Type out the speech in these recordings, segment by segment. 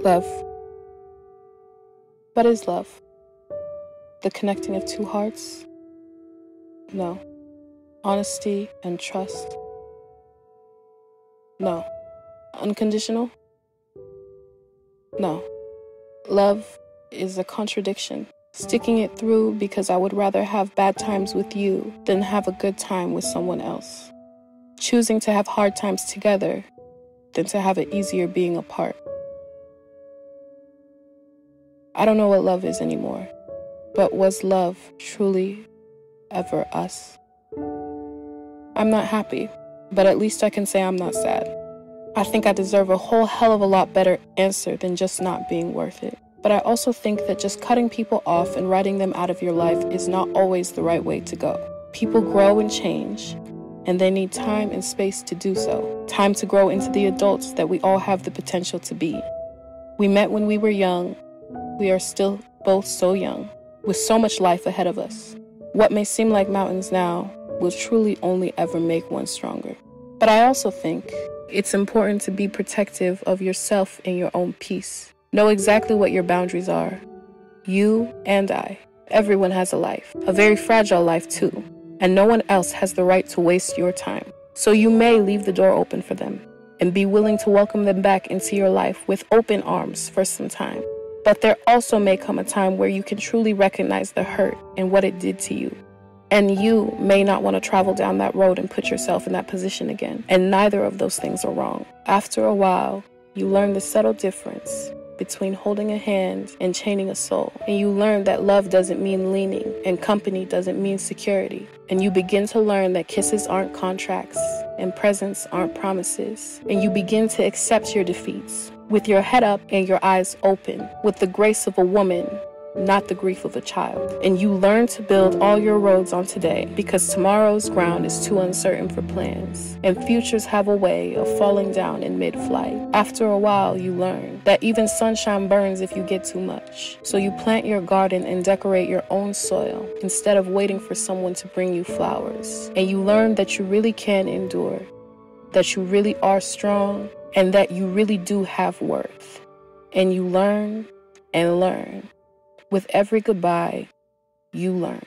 Love. What is love? The connecting of two hearts? No. Honesty and trust? No. Unconditional? No. Love is a contradiction. Sticking it through because I would rather have bad times with you than have a good time with someone else. Choosing to have hard times together than to have it easier being apart. I don't know what love is anymore, but was love truly ever us? I'm not happy, but at least I can say I'm not sad. I think I deserve a whole hell of a lot better answer than just not being worth it. But I also think that just cutting people off and writing them out of your life is not always the right way to go. People grow and change, and they need time and space to do so. Time to grow into the adults that we all have the potential to be. We met when we were young. We are still both so young, with so much life ahead of us. What may seem like mountains now will truly only ever make one stronger. But I also think it's important to be protective of yourself and your own peace. Know exactly what your boundaries are. You and I. Everyone has a life, a very fragile life too, and no one else has the right to waste your time. So you may leave the door open for them and be willing to welcome them back into your life with open arms for some time. But there also may come a time where you can truly recognize the hurt and what it did to you. And you may not want to travel down that road and put yourself in that position again. And neither of those things are wrong. After a while, you learn the subtle difference between holding a hand and chaining a soul. And you learn that love doesn't mean leaning and company doesn't mean security. And you begin to learn that kisses aren't contracts and presents aren't promises. And you begin to accept your defeats with your head up and your eyes open, with the grace of a woman, not the grief of a child. And you learn to build all your roads on today because tomorrow's ground is too uncertain for plans, and futures have a way of falling down in mid-flight. After a while, you learn that even sunshine burns if you get too much. So you plant your garden and decorate your own soil instead of waiting for someone to bring you flowers. And you learn that you really can endure, that you really are strong, and that you really do have worth. And you learn and learn. With every goodbye, you learn.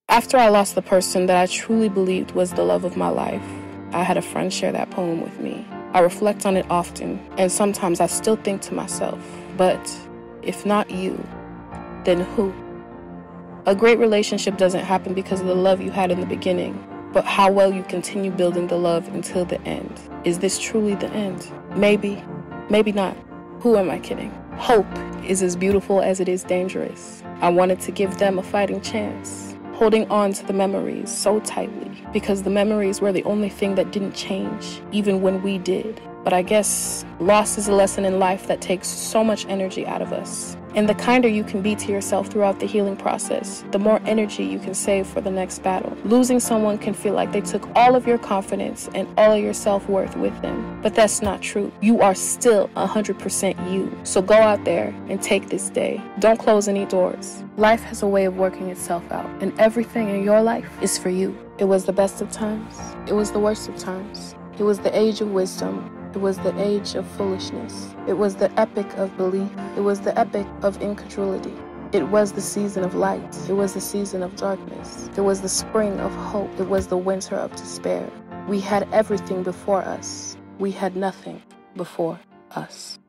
After I lost the person that I truly believed was the love of my life, I had a friend share that poem with me. I reflect on it often, and sometimes I still think to myself, but if not you, then who? A great relationship doesn't happen because of the love you had in the beginning, but how well you continue building the love until the end. Is this truly the end? Maybe, maybe not. Who am I kidding? Hope is as beautiful as it is dangerous. I wanted to give them a fighting chance, holding on to the memories so tightly, because the memories were the only thing that didn't change, even when we did. But I guess loss is a lesson in life that takes so much energy out of us. And the kinder you can be to yourself throughout the healing process, the more energy you can save for the next battle. Losing someone can feel like they took all of your confidence and all of your self-worth with them. But that's not true. You are still 100% you. So go out there and take this day. Don't close any doors. Life has a way of working itself out, and everything in your life is for you. It was the best of times. It was the worst of times. It was the age of wisdom. It was the age of foolishness. It was the epic of belief. It was the epic of incredulity. It was the season of light. It was the season of darkness. It was the spring of hope. It was the winter of despair. We had everything before us. We had nothing before us.